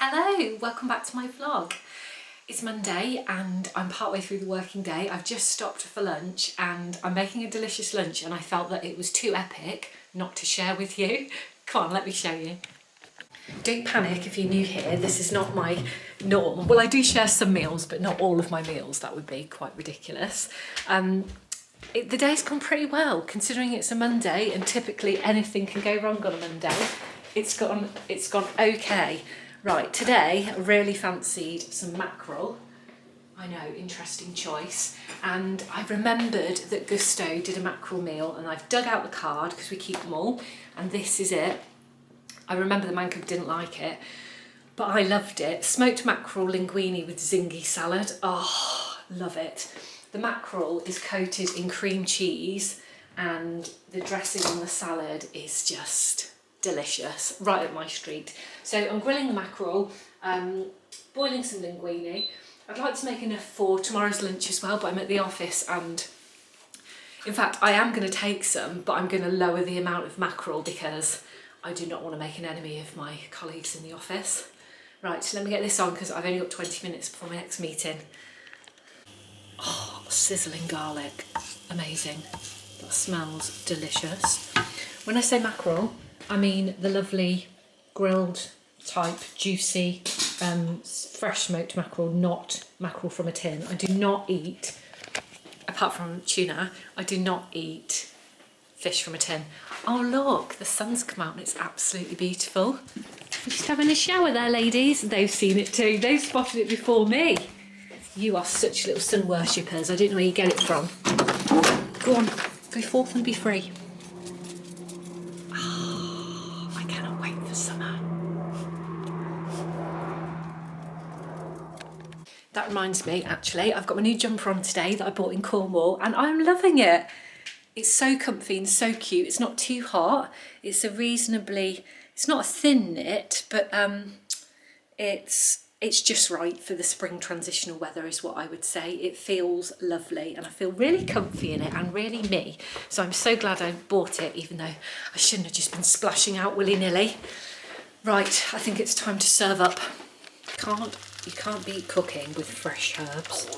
Hello, welcome back to my vlog. It's Monday and I'm partway through the working day. I've just stopped for lunch and I'm making a delicious lunch and I felt that it was too epic not to share with you. Come on, let me show you. Don't panic if you're new here, this is not my norm. Well, I do share some meals, but not all of my meals. That would be quite ridiculous. The day's gone pretty well, considering it's a Monday and typically anything can go wrong on a Monday. It's gone okay. Right, today I really fancied some mackerel. I know, interesting choice. And I remembered that Gusto did a mackerel meal and I've dug out the card because we keep them all. And this is it. I remember the man cub didn't like it, but I loved it. Smoked mackerel linguine with zingy salad. Oh, love it. The mackerel is coated in cream cheese and the dressing on the salad is just delicious, right up my street. So I'm grilling the mackerel, boiling some linguine. I'd like to make enough for tomorrow's lunch as well, but I'm at the office and in fact I am going to take some, but I'm going to lower the amount of mackerel because I do not want to make an enemy of my colleagues in the office. Right, so let me get this on because I've only got 20 minutes before my next meeting. Oh, sizzling garlic, amazing. That smells delicious. When I say mackerel, I mean the lovely grilled type, juicy, fresh smoked mackerel, not mackerel from a tin. I do not eat, apart from tuna, I do not eat fish from a tin. Oh look, the sun's come out and it's absolutely beautiful. We're just having a shower there, ladies. They've seen it too. They've spotted it before me. You are such little sun worshippers. I don't know where you get it from. Go on, go forth and be free. Oh, I cannot wait for summer. That reminds me, actually, I've got my new jumper on today that I bought in Cornwall and I'm loving it. It's so comfy and so cute. It's not too hot. It's a reasonably, it's not a thin knit, but it's just right for the spring transitional weather is what I would say. It feels lovely and I feel really comfy in it and really me. So I'm so glad I bought it, even though I shouldn't have just been splashing out willy-nilly. Right, I think it's time to serve up. You can't beat cooking with fresh herbs.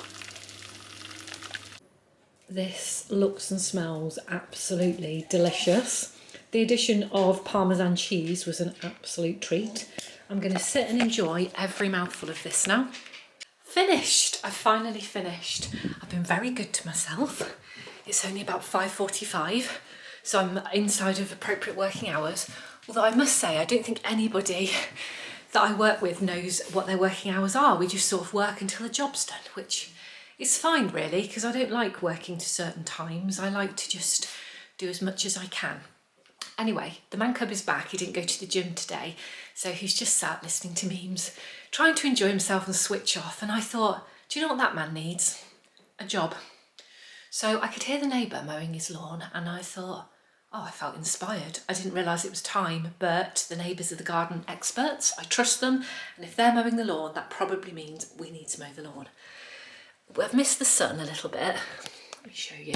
This looks and smells absolutely delicious. The addition of Parmesan cheese was an absolute treat. I'm going to sit and enjoy every mouthful of this now. Finished! I've finally finished. I've been very good to myself. It's only about 5:45, so I'm inside of appropriate working hours. Although I must say, I don't think anybody that I work with knows what their working hours are. We just sort of work until the job's done, which is fine really, because I don't like working to certain times. I like to just do as much as I can. Anyway, the man cub is back. He didn't go to the gym today, so he's just sat listening to memes, trying to enjoy himself and switch off. And I thought, do you know what that man needs? A job. So I could hear the neighbour mowing his lawn and I thought, oh, I felt inspired. I didn't realise it was time, but the neighbours are the garden experts. I trust them, and if they're mowing the lawn, that probably means we need to mow the lawn. I've missed the sun a little bit. Let me show you.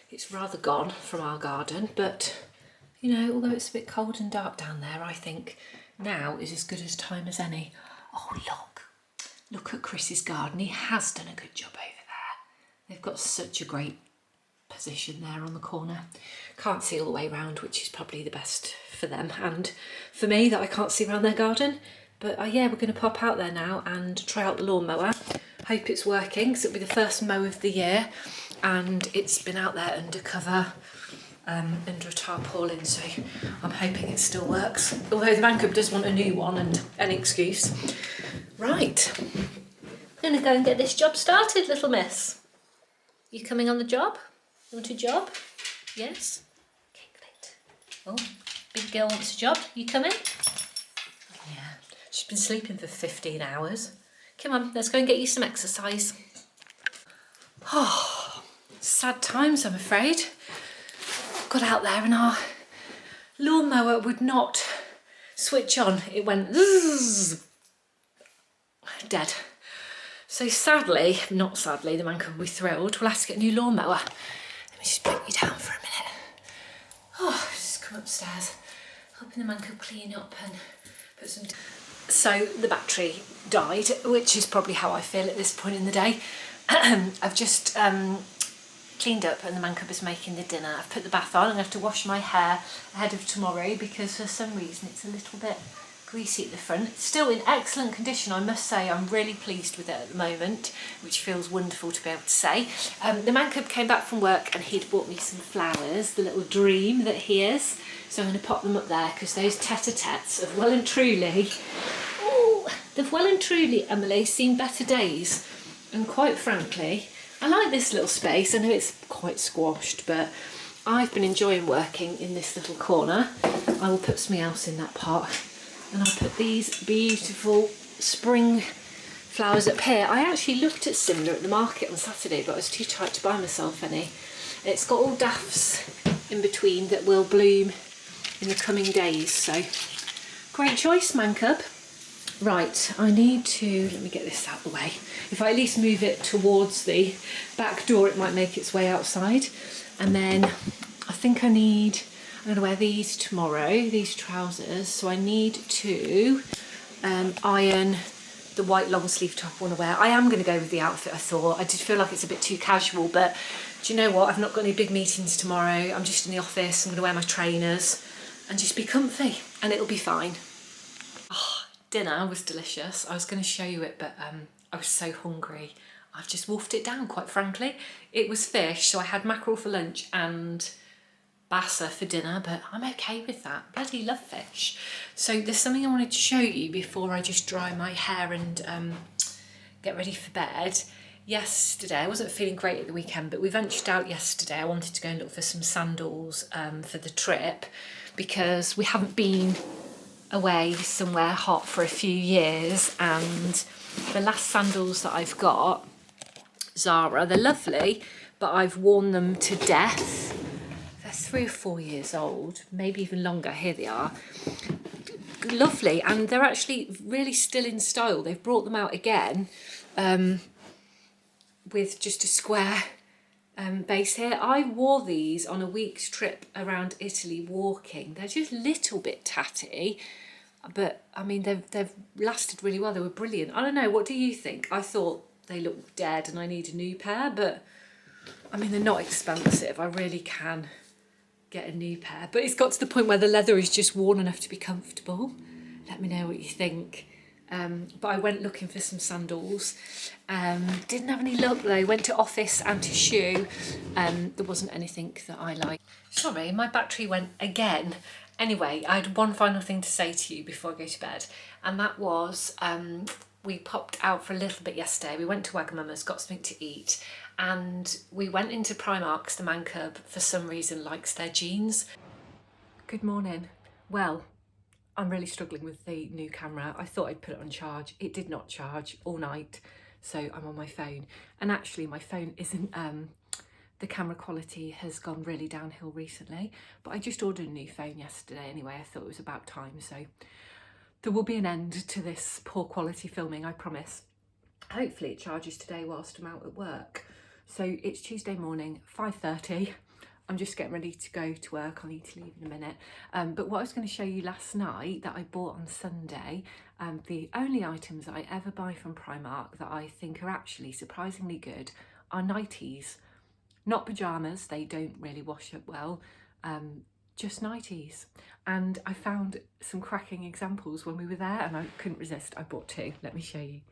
It's rather gone from our garden, but you know, although it's a bit cold and dark down there, I think now is as good as time as any. Oh, look at Chris's garden. He has done a good job over there. They've got such a great position there on the corner. Can't see all the way around, which is probably the best for them and for me that I can't see around their garden. But yeah, we're going to pop out there now and try out the lawnmower. Hope it's working because it'll be the first mow of the year and it's been out there undercover under a tarpaulin, so I'm hoping it still works. Although the man cub does want a new one and an excuse. Right, I'm going to go and get this job started, little miss. You coming on the job? You want a job? Yes? Okay, great. Oh, big girl wants a job. You coming? Yeah, she's been sleeping for 15 hours. Come on, let's go and get you some exercise. Oh, sad times, I'm afraid. Got out there and our lawnmower would not switch on. It went zzz, dead. So sadly, not sadly, the man cub will be thrilled. We'll have to get a new lawnmower. Let me just put you down for a minute. Oh, just come upstairs, helping the man cub clean up and put some So the battery died, which is probably how I feel at this point in the day. I've just cleaned up and the man cub is making the dinner. I've put the bath on. I'm going to have to wash my hair ahead of tomorrow because for some reason it's a little bit greasy at the front. It's still in excellent condition, I must say. I'm really pleased with it at the moment, which feels wonderful to be able to say. The man cub came back from work and he'd bought me some flowers, the little dream that he is. So I'm going to pop them up there because those tete-a-tetes have well and truly, they've well and truly, Emily, seen better days. And quite frankly, I like this little space. I know it's quite squashed, but I've been enjoying working in this little corner. I will put something else in that pot. And I'll put these beautiful spring flowers up here. I actually looked at similar at the market on Saturday, but I was too tight to buy myself any. It's got all daffs in between that will bloom in the coming days. So great choice, man cub. Right, I need to, let me get this out of the way. If I at least move it towards the back door, it might make its way outside. And then I think I'm going to wear these tomorrow, these trousers. So I need to iron the white long sleeve top I want to wear. I am going to go with the outfit I thought. I did feel like it's a bit too casual, but do you know what? I've not got any big meetings tomorrow. I'm just in the office. I'm going to wear my trainers and just be comfy and it'll be fine. Oh, dinner was delicious. I was going to show you it, but I was so hungry. I've just wolfed it down, quite frankly. It was fish, so I had mackerel for lunch and bassa for dinner, but I'm okay with that. Bloody love fish. So there's something I wanted to show you before I just dry my hair and get ready for bed. Yesterday, I wasn't feeling great at the weekend, but we ventured out yesterday. I wanted to go and look for some sandals for the trip because we haven't been away somewhere hot for a few years, and the last sandals that I've got, Zara, they're lovely, but I've worn them to death. They're 3 or 4 years old, maybe even longer. Here they are. Lovely, and they're actually really still in style. They've brought them out again with just a square base here. I wore these on a week's trip around Italy walking. They're just a little bit tatty, but I mean they've lasted really well. They were brilliant. I don't know, what do you think? I thought they looked dead and I need a new pair, but I mean they're not expensive. I really can get a new pair, but it's got to the point where the leather is just worn enough to be comfortable. Let me know what you think. But I went looking for some sandals. Didn't have any luck though. Went to Office and to Shoe. There wasn't anything that I liked. Sorry, my battery went again. Anyway, I had one final thing to say to you before I go to bed, and that was we popped out for a little bit yesterday. We went to Wagamama's, got something to eat, and we went into Primark 'cause the man cub for some reason likes their jeans. Good morning. Well, I'm really struggling with the new camera. I thought I'd put it on charge. It did not charge all night, so I'm on my phone. And actually my phone isn't, the camera quality has gone really downhill recently, but I just ordered a new phone yesterday anyway. I thought it was about time, so there will be an end to this poor quality filming, I promise. Hopefully it charges today whilst I'm out at work. So it's Tuesday morning, 5:30. I'm just getting ready to go to work. I'll need to leave in a minute. But what I was going to show you last night that I bought on Sunday, the only items that I ever buy from Primark that I think are actually surprisingly good are nighties. Not pyjamas, they don't really wash up well, just nighties. And I found some cracking examples when we were there and I couldn't resist. I bought 2. Let me show you.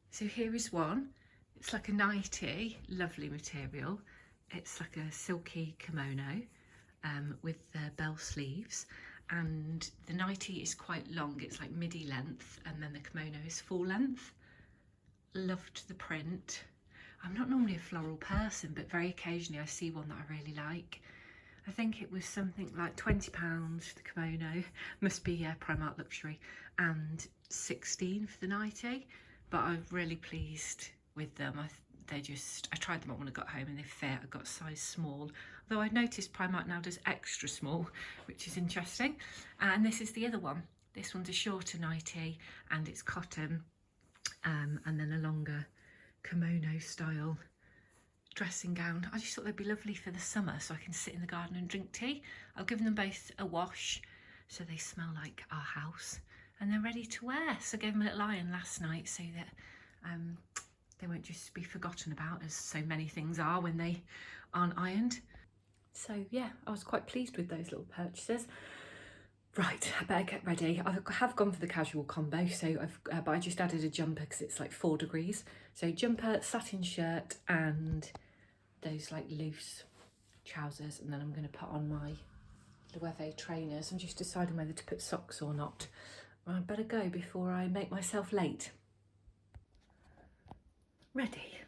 So here is one. It's like a nightie, lovely material. It's like a silky kimono with the bell sleeves, and the nightie is quite long. It's like midi length, and then the kimono is full length. Loved the print. I'm not normally a floral person, but very occasionally I see one that I really like. I think it was something like £20 for the kimono, must be Primark luxury, and 16 for the nightie, but I'm really pleased with them. I tried them on when I got home and they fit. I got size small, though I noticed Primark now does extra small, which is interesting. And this is the other one. This one's a shorter nightie and it's cotton, and then a longer kimono style dressing gown. I just thought they'd be lovely for the summer so I can sit in the garden and drink tea. I've given them both a wash so they smell like our house, and they're ready to wear. So I gave them a little iron last night so that they won't just be forgotten about, as so many things are when they aren't ironed. So yeah, I was quite pleased with those little purchases. Right, I better get ready. I have gone for the casual combo, so but I just added a jumper because it's like 4 degrees. So jumper, satin shirt, and those like loose trousers, and then I'm going to put on my Loewe trainers. I'm just deciding whether to put socks or not. I better go before I make myself late. Ready,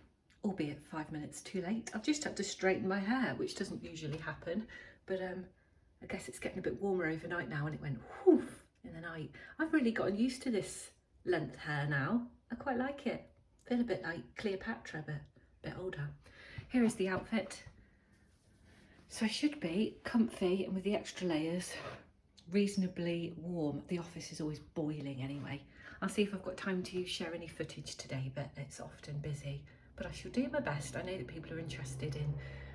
albeit 5 minutes too late. I've just had to straighten my hair, which doesn't usually happen, but I guess it's getting a bit warmer overnight now, and it went whoof in the night. I've really gotten used to this length hair now. I quite like it. Feel a bit like Cleopatra, but a bit older. Here is the outfit. So I should be comfy and with the extra layers, reasonably warm. The office is always boiling anyway. I'll see if I've got time to share any footage today, but it's often busy. But I shall do my best. I know that people are interested in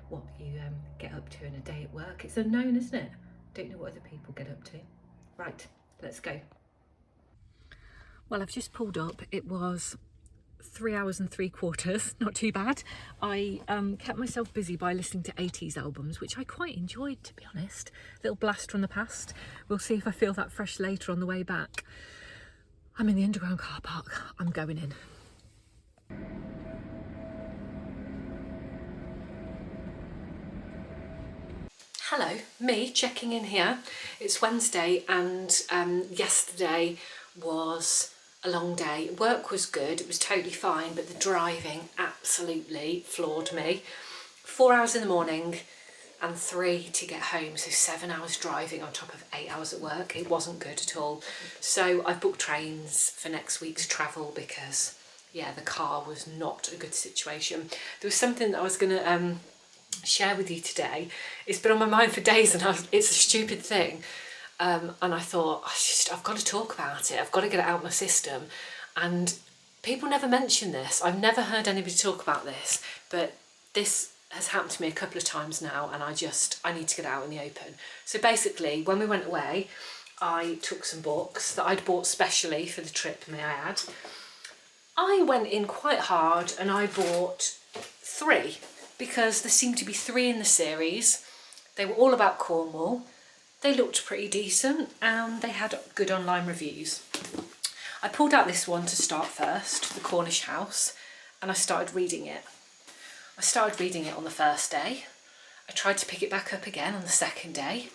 what you get up to in a day at work. It's unknown, isn't it? Don't know what other people get up to. Right, let's go. Well, I've just pulled up. It was 3 hours and 3/4, not too bad. I kept myself busy by listening to 80s albums, which I quite enjoyed, to be honest. Little blast from the past. We'll see if I feel that fresh later on the way back. I'm in the underground car park. I'm going in. Hello, me checking in here. It's Wednesday, and yesterday was a long day. Work was good, it was totally fine, but the driving absolutely floored me. 4 hours in the morning and 3 to get home, so 7 hours driving on top of 8 hours at work. It wasn't good at all. So I've booked trains for next week's travel because, yeah, the car was not a good situation. There was something that I was going to share with you today. It's been on my mind for days, and it's a stupid thing. And I thought, I've got to talk about it. I've got to get it out of my system. And people never mention this. I've never heard anybody talk about this, but this has happened to me a couple of times now, and I need to get it out in the open. So basically, when we went away, I took some books that I'd bought specially for the trip, may I add. I went in quite hard and I bought 3, because there seemed to be 3 in the series. They were all about Cornwall. They looked pretty decent and they had good online reviews. I pulled out this one to start first, The Cornish House, and I started reading it. I started reading it on the first day. I tried to pick it back up again on the second day,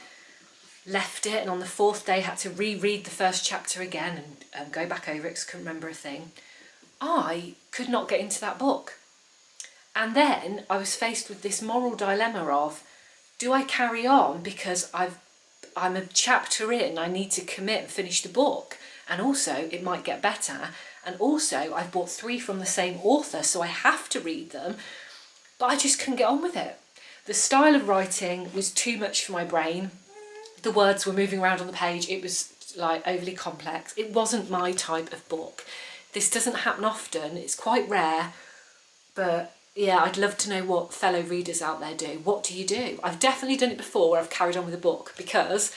left it, and on the 4th day had to reread the first chapter again and go back over it because I couldn't remember a thing. I could not get into that book. And then I was faced with this moral dilemma of, do I carry on because I'm a chapter in, I need to commit and finish the book, and also it might get better, and also I've bought 3 from the same author, so I have to read them, but I just couldn't get on with it. The style of writing was too much for my brain. The words were moving around on the page. It was like overly complex. It wasn't my type of book. This doesn't happen often. It's quite rare, but yeah, I'd love to know what fellow readers out there do. What do you do? I've definitely done it before where I've carried on with a book, because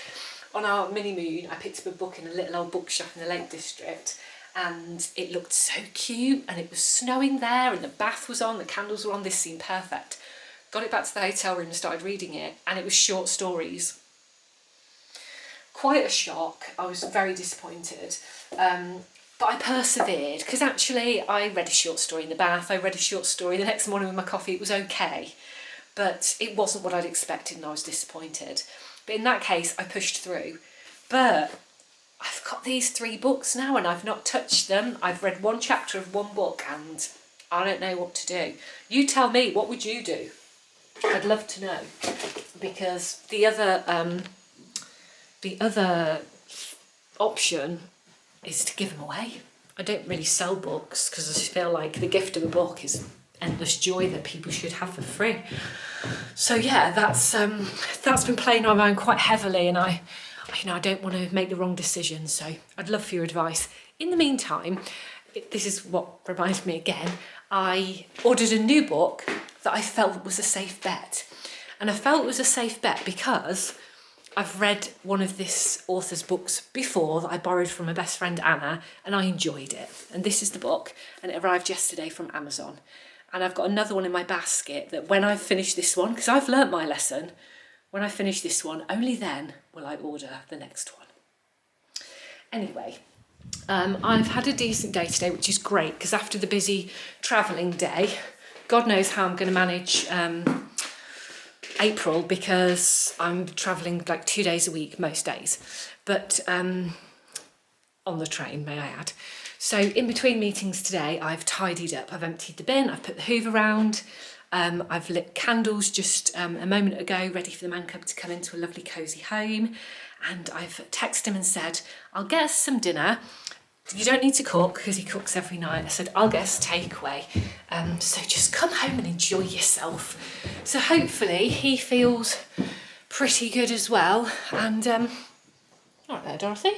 on our mini moon I picked up a book in a little old bookshop in the Lake District, and it looked so cute, and it was snowing there and the bath was on, the candles were on, this seemed perfect. Got it back to the hotel room and started reading it, and it was short stories. Quite a shock. I was very disappointed. But I persevered, because actually I read a short story in the bath, I read a short story the next morning with my coffee. It was okay, but it wasn't what I'd expected and I was disappointed. But in that case, I pushed through. But I've got these 3 books now and I've not touched them. I've read 1 chapter of 1 book and I don't know what to do. You tell me, what would you do? I'd love to know, because the other option is to give them away. I don't really sell books because I just feel like the gift of a book is endless joy that people should have for free. So yeah, that's been playing on my mind quite heavily, and I don't want to make the wrong decision, so I'd love for your advice. In the meantime, this is what reminds me again, I ordered a new book that I felt was a safe bet. And I felt it was a safe bet because I've read one of this author's books before that I borrowed from my best friend Anna, and I enjoyed it. And this is the book, and it arrived yesterday from Amazon. And I've got another one in my basket that when I've finished this one, because I've learnt my lesson, when I finish this one, only then will I order the next one. Anyway, I've had a decent day today, which is great, because after the busy travelling day, God knows how I'm going to manage April, because I'm travelling like 2 days a week most days, but on the train, may I add. So in between meetings today, I've tidied up. I've emptied the bin, I've put the hoover round, I've lit candles just a moment ago, ready for the man cub to come into a lovely cosy home, and I've texted him and said, I'll get us some dinner. You don't need to cook, because he cooks every night. I said, I'll get us takeaway. So just come home and enjoy yourself. So hopefully he feels pretty good as well. And, all right there, Dorothy.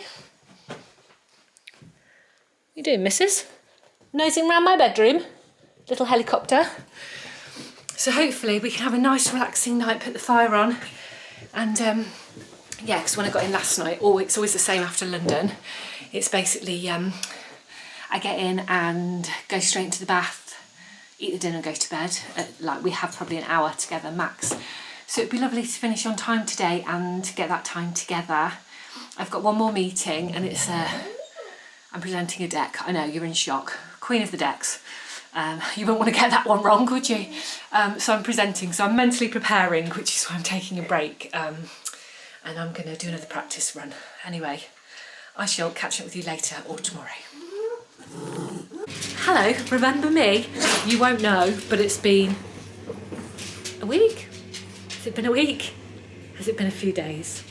What you doing, missus? Nosing round my bedroom? Little helicopter. So hopefully we can have a nice relaxing night, put the fire on. And, yeah, because when I got in last night, it's always the same after London. It's basically, I get in and go straight into the bath, eat the dinner and go to bed. Like, we have probably an hour together max. So it'd be lovely to finish on time today and get that time together. I've got one more meeting, and it's, I'm presenting a deck. I know, you're in shock. Queen of the decks. You wouldn't want to get that one wrong, would you? So I'm presenting, so I'm mentally preparing, which is why I'm taking a break. And I'm going to do another practice run. Anyway, I shall catch up with you later or tomorrow. Hello, remember me? You won't know, but it's been a week. Has it been a week? Has it been a few days?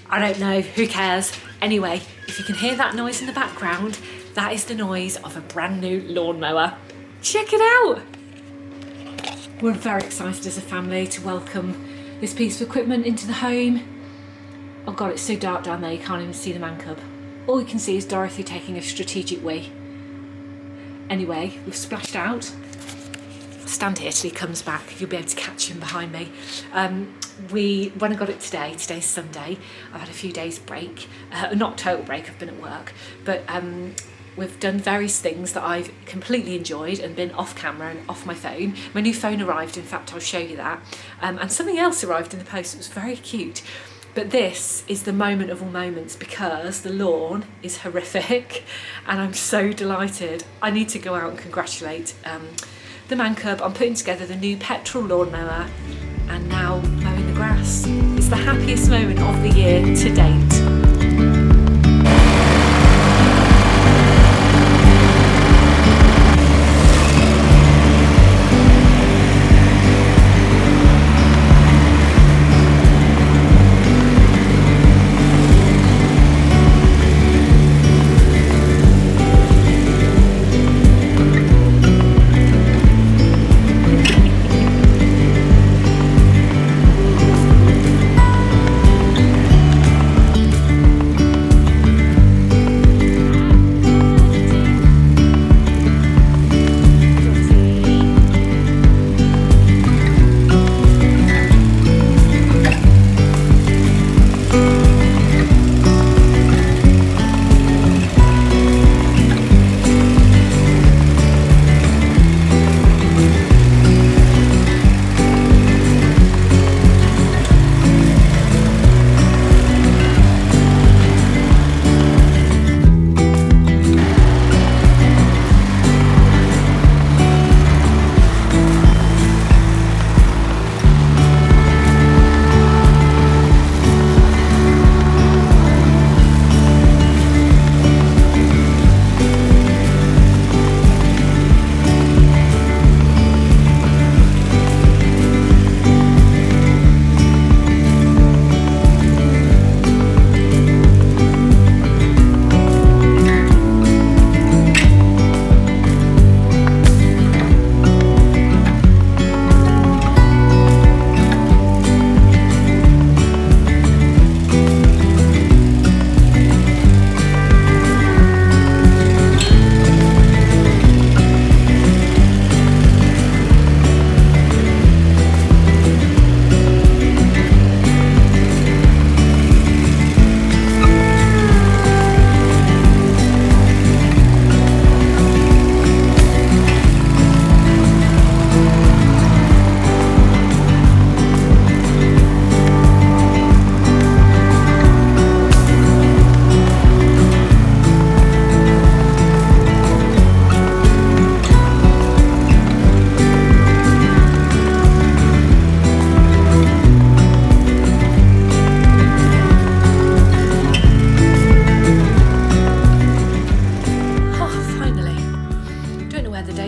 I don't know, who cares? Anyway, if you can hear that noise in the background, that is the noise of a brand new lawnmower. Check it out! We're very excited as a family to welcome this piece of equipment into the home. Oh God, it's so dark down there, you can't even see the man cub. All you can see is Dorothy taking a strategic wee. Anyway, we've splashed out. Stand here till he comes back, you'll be able to catch him behind me. When I got it today's Sunday, I've had a few days break, not total break, I've been at work, but we've done various things that I've completely enjoyed and been off camera and off my phone. My new phone arrived, in fact I'll show you that, and something else arrived in the post that was very cute. But this is the moment of all moments, because the lawn is horrific and I'm so delighted. I need to go out and congratulate the man cub on putting together the new petrol lawnmower and now mowing the grass. It's the happiest moment of the year to date.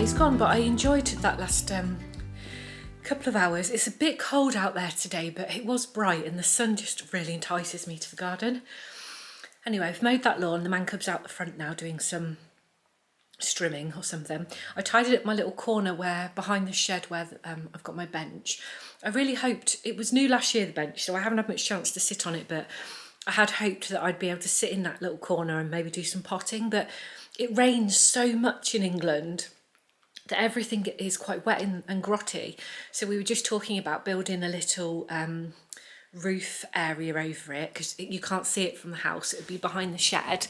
day's gone, but I enjoyed that last couple of hours. It's a bit cold out there today, but it was bright and the sun just really entices me to the garden. Anyway, I've mowed that lawn. The man cub's out the front now doing some strimming or something. I tidied up my little corner where behind the shed where I've got my bench. I really hoped, it was new last year, the bench, so I haven't had much chance to sit on it, but I had hoped that I'd be able to sit in that little corner and maybe do some potting, but it rains so much in England that everything is quite wet and grotty. So we were just talking about building a little roof area over it, because you can't see it from the house. It would be behind the shed.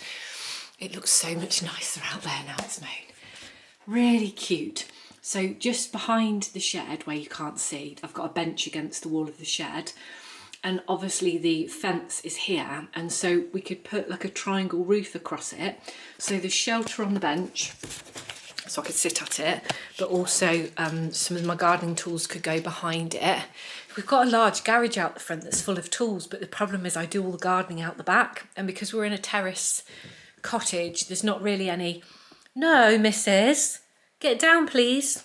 It looks so much nicer out there now it's mown. Really cute. So just behind the shed where you can't see, I've got a bench against the wall of the shed. And obviously the fence is here, and so we could put like a triangle roof across it. So there's shelter on the bench, so I could sit at it, but also some of my gardening tools could go behind it. We've got a large garage out the front that's full of tools, but the problem is I do all the gardening out the back, and because we're in a terrace cottage, there's not really any... No, missus, get down please.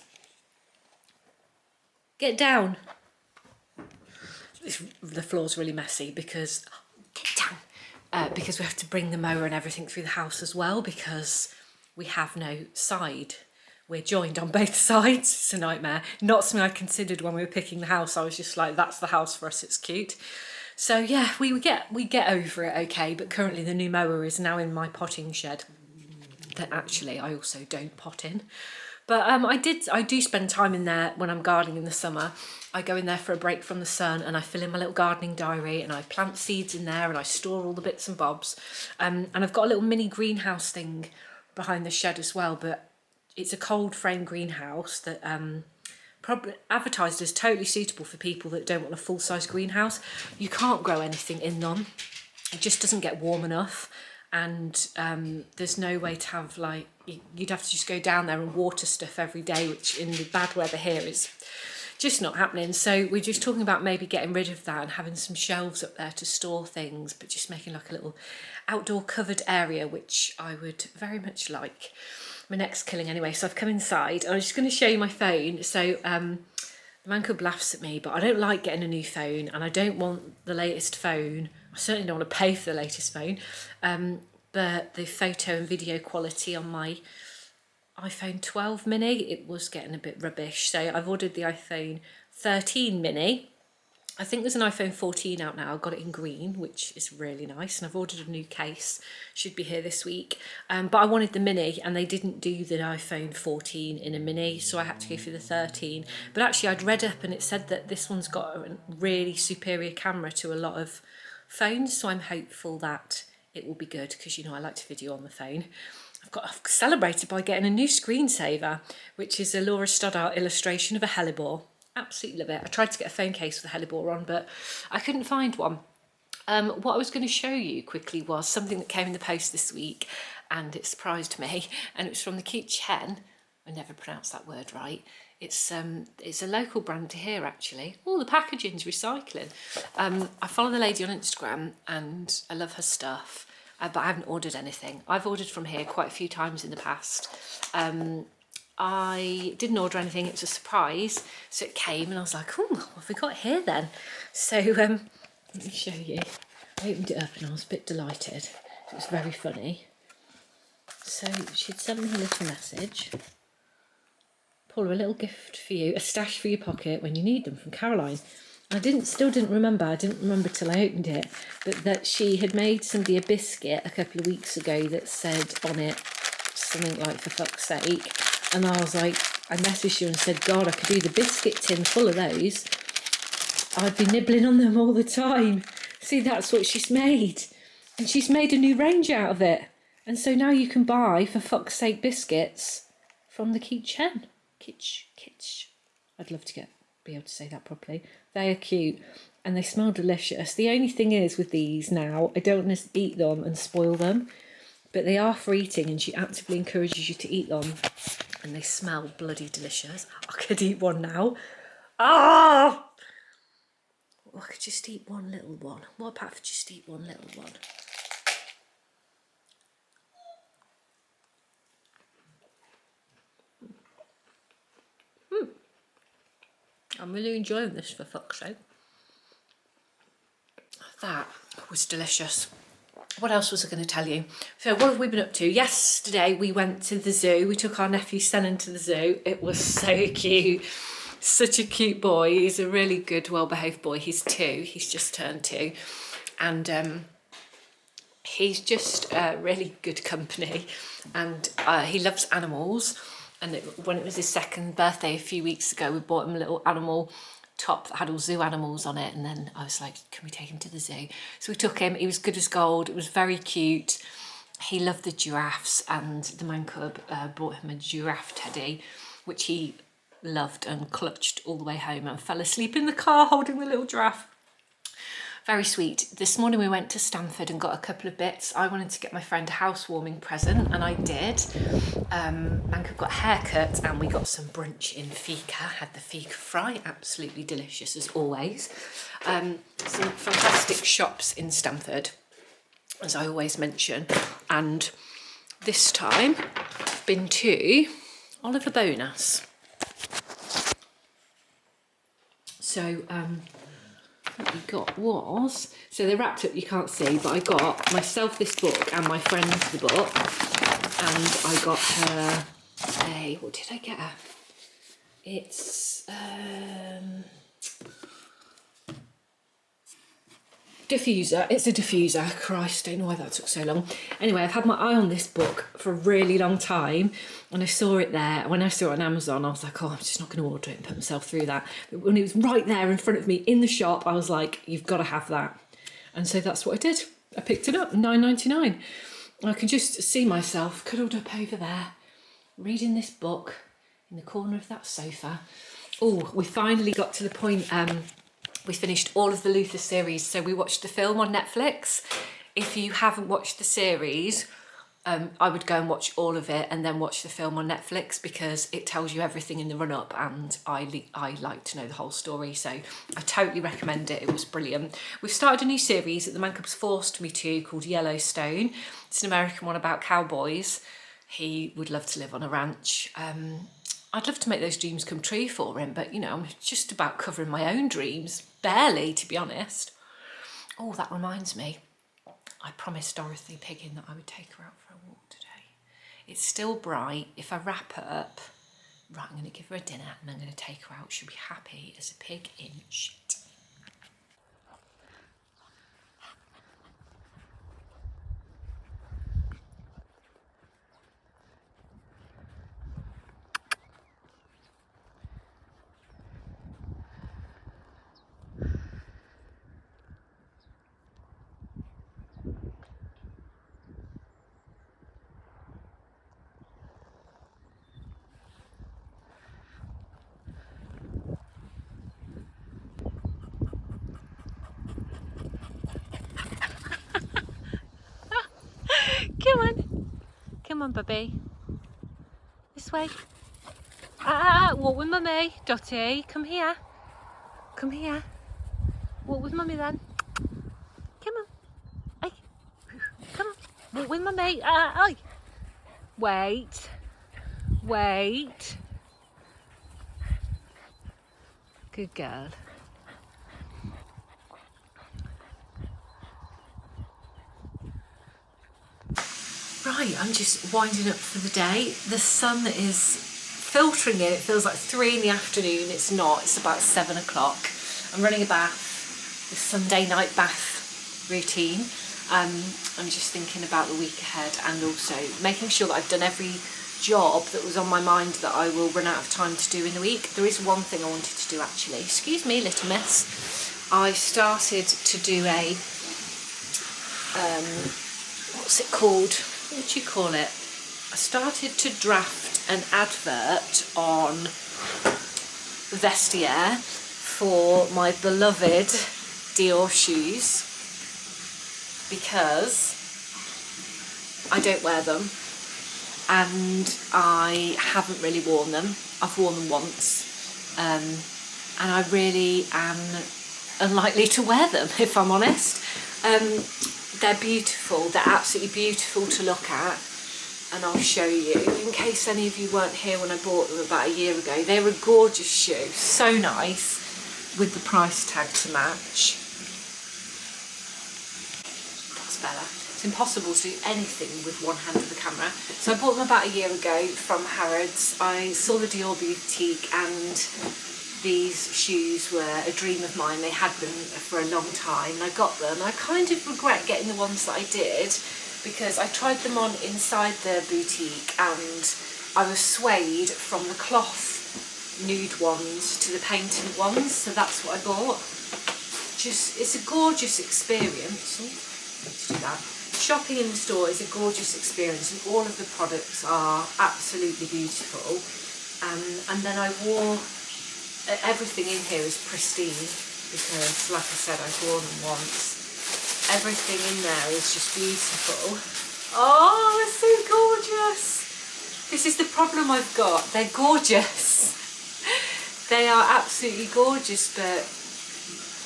Get down. The floor's really messy because... Get down. Because we have to bring the mower and everything through the house as well, because we have no side. We're joined on both sides. It's a nightmare. Not something I considered when we were picking the house. I was just like, that's the house for us, it's cute. So yeah, we get over it okay, but currently the new mower is now in my potting shed that actually I also don't pot in. But I do spend time in there when I'm gardening in the summer. I go in there for a break from the sun and I fill in my little gardening diary and I plant seeds in there and I store all the bits and bobs. And I've got a little mini greenhouse thing behind the shed as well, but it's a cold frame greenhouse that probably advertised as totally suitable for people that don't want a full-size greenhouse. You can't grow anything in them. It just doesn't get warm enough, and there's no way to have, like, you'd have to just go down there and water stuff every day, which in the bad weather here is just not happening. So we're just talking about maybe getting rid of that and having some shelves up there to store things, but just making like a little outdoor covered area, which I would very much like. My neck's killing anyway, so I've come inside. I'm just going to show you my phone. So the man cub laughs at me, but I don't like getting a new phone, and I don't want the latest phone. I certainly don't want to pay for the latest phone. But the photo and video quality on my iPhone 12 mini, it was getting a bit rubbish. So I've ordered the iPhone 13 mini. I think there's an iPhone 14 out now. I got it in green, which is really nice. And I've ordered a new case. Should be here this week. But I wanted the mini and they didn't do the iPhone 14 in a mini. So I had to go for the 13. But actually I'd read up and it said that this one's got a really superior camera to a lot of phones. So I'm hopeful that it will be good because, you know, I like to video on the phone. I've celebrated by getting a new screensaver, which is a Laura Stoddart illustration of a hellebore. Absolutely love it. I tried to get a phone case with a hellebore on, but I couldn't find one. What I was going to show you quickly was something that came in the post this week, and it surprised me, and it was from the Kitchen. I never pronounced that word right. It's a local brand here, actually. Oh, the packaging's recycling. I follow the lady on Instagram, and I love her stuff, but I haven't ordered anything. I've ordered from here quite a few times in the past. I didn't order anything, it was a surprise, so it came and I was like, oh, what have we got here then? So let me show you. I opened it up and I was a bit delighted. It was very funny. So she'd sent me a little message. Paula, a little gift for you, a stash for your pocket when you need them, from Caroline. I still didn't remember till I opened it, but that she had made somebody a biscuit a couple of weeks ago that said on it something like, for fuck's sake. And I was like, I messaged her and said, God, I could do the biscuit tin full of those. I'd be nibbling on them all the time. See, that's what she's made. And she's made a new range out of it. And so now you can buy, for fuck's sake, biscuits from the Kitchen. Kitch. I'd love to be able to say that properly. They are cute and they smell delicious. The only thing is with these now, I don't want to eat them and spoil them, but they are for eating and she actively encourages you to eat them. And they smell bloody delicious. I could eat one now. Ah! Oh, I could just eat one little one. What about if I just eat one little one? I'm really enjoying this, for fuck's sake. That was delicious. What else was I going to tell you? So what have we been up to? Yesterday we went to the zoo. We took our nephew Senan to the zoo. It was so cute. Such a cute boy. He's a really good, well-behaved boy. He's 2. He's just turned 2. And he's just really good company. And he loves animals. And when it was his 2nd birthday a few weeks ago, we bought him a little animal top that had all zoo animals on it, and then I was like, can we take him to the zoo? So we took him. He was good as gold. It was very cute. He loved the giraffes, and the man cub bought him a giraffe teddy, which he loved and clutched all the way home and fell asleep in the car holding the little giraffe. Very sweet. This morning we went to Stamford and got a couple of bits. I wanted to get my friend a housewarming present, and I did. Manka got a haircut, and we got some brunch in Fika. Had the Fika fry, absolutely delicious as always. Some fantastic shops in Stamford, as I always mention. And this time I've been to Oliver Bonas. So what we got was, so they're wrapped up, you can't see, but I got myself this book and my friend the book, and I got her a, what did I get her? It's diffuser. It's a diffuser. Christ, don't know why that took so long. Anyway, I've had my eye on this book for a really long time, and I saw it there. When I saw it on Amazon, I was like, oh, I'm just not going to order it and put myself through that. But when it was right there in front of me in the shop, I was like, you've got to have that. And so that's what I did. I picked it up, $9.99. I could just see myself cuddled up over there, reading this book in the corner of that sofa. Oh, we finally got to the point, we finished all of the Luther series, so we watched the film on Netflix. If you haven't watched the series, I would go and watch all of it and then watch the film on Netflix, because it tells you everything in the run-up, and I like to know the whole story, so I totally recommend it. It was brilliant. We've started a new series that the man cub's forced me to, called Yellowstone. It's an American one about cowboys. He would love to live on a ranch. I'd love to make those dreams come true for him, but, you know, I'm just about covering my own dreams. Barely, to be honest. Oh, that reminds me. I promised Dorothy Piggin that I would take her out for a walk today. It's still bright. If I wrap her up, right, I'm going to give her a dinner and I'm going to take her out. She'll be happy as a pig in shit. Come on. Come on, Bubby. This way. Walk with Mummy. Dotty, come here. Come here. Walk with Mummy then. Come on. Hey. Come on. Walk with Mummy. Oi. Wait. Wait. Good girl. Right, I'm just winding up for the day. The sun is filtering in. It feels like 3 in the afternoon. It's not. It's about 7 o'clock. I'm running a bath, the Sunday night bath routine. I'm just thinking about the week ahead, and also making sure that I've done every job that was on my mind that I will run out of time to do in the week. There is one thing I wanted to do actually. Excuse me, little miss. I started to do a, what's it called? What do you call it? I started to draft an advert on Vestiaire for my beloved DIOR shoes, because I don't wear them and I haven't really worn them. I've worn them once, and I really am unlikely to wear them, if I'm honest. They're beautiful. They're absolutely beautiful to look at. and I'll show you in case any of you weren't here when I bought them about a year ago. They're a gorgeous shoe, so nice, with the price tag to match. That's better. It's impossible to do anything with one hand of the camera. So I bought them about a year ago from Harrods. I saw the DIOR boutique and these shoes were a dream of mine. They had been for a long time. I got them. I kind of regret getting the ones that I did because I tried them on inside the boutique and I was swayed from the cloth nude ones to the painted ones, so that's what I bought. It's a gorgeous experience. Let's do that. Shopping in the store is a gorgeous experience and all of the products are absolutely beautiful. And then I wore, everything in here is pristine because, like I said, I've worn them once. Everything in there is just beautiful. Oh, they're so gorgeous. This is the problem I've got. They're gorgeous. They are absolutely gorgeous, but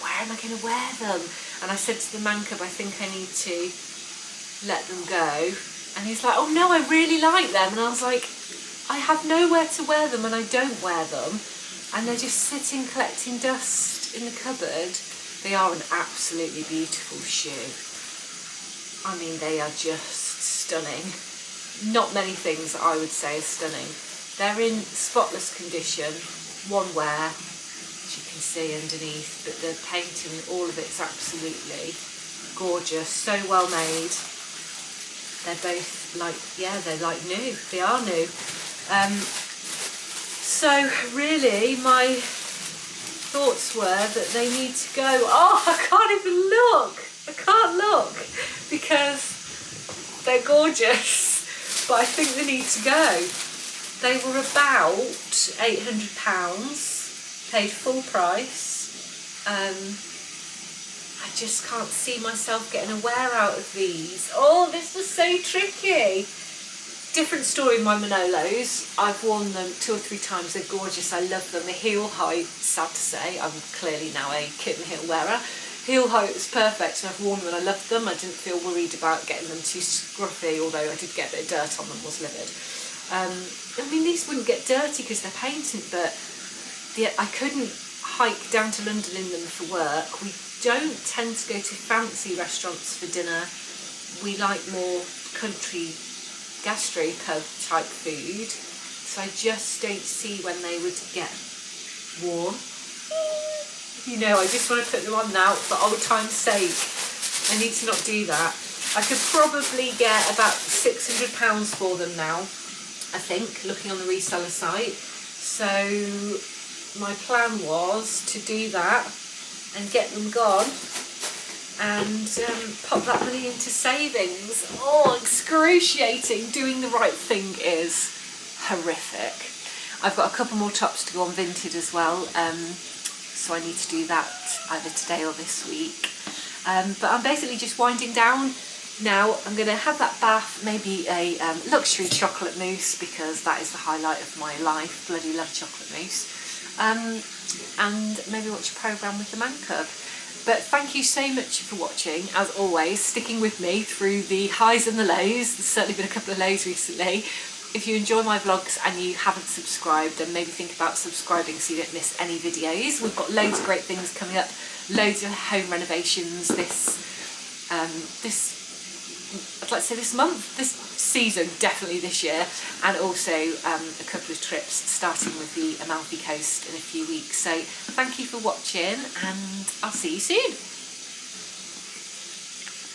where am I going to wear them? And I said to the man cub, I think I need to let them go. And he's like, oh no, I really like them. And I was like, I have nowhere to wear them and I don't wear them. And they're just sitting collecting dust in the cupboard. They are an absolutely beautiful shoe. I mean, they are just stunning. Not many things that I would say are stunning. They're in spotless condition, one wear, as you can see underneath, but the painting, all of it's absolutely gorgeous, so well made. They're both like, yeah, they're like new. They are new. So really, my thoughts were that they need to go. Oh, I can't even look. I can't look because they're gorgeous, but I think they need to go. They were about £800, paid full price. I just can't see myself getting a wear out of these. Oh, this was so tricky. Different story with my Manolos. I've worn them 2 or 3 times. They're gorgeous. I love them. The heel height, sad to say, I'm clearly now a kitten heel wearer. Heel height was perfect and I've worn them and I loved them. I didn't feel worried about getting them too scruffy, although I did get a bit of dirt on them, was livid. I mean, these wouldn't get dirty because they're painted, but I couldn't hike down to London in them for work. We don't tend to go to fancy restaurants for dinner. We like more country gastro pub type food, so I just don't see when they would get worn. You know, I just want to put them on now for old time's sake. I need to not do that. I could probably get about £600 for them now, I think, looking on the reseller site. So my plan was to do that and get them gone and pop that money into savings. Oh, excruciating. Doing the right thing is horrific. I've got a couple more tops to go on Vinted as well, so I need to do that either today or this week. But I'm basically just winding down now. I'm going to have that bath, maybe a luxury chocolate mousse, because that is the highlight of my life. Bloody love chocolate mousse. And maybe watch a programme with the man cub. But thank you so much for watching, as always, sticking with me through the highs and the lows. There's certainly been a couple of lows recently. If you enjoy my vlogs and you haven't subscribed, then maybe think about subscribing so you don't miss any videos. We've got loads of great things coming up, loads of home renovations I'd like to say this month, this season, definitely this year, and also a couple of trips starting with the Amalfi Coast in a few weeks. So thank you for watching and I'll see you soon.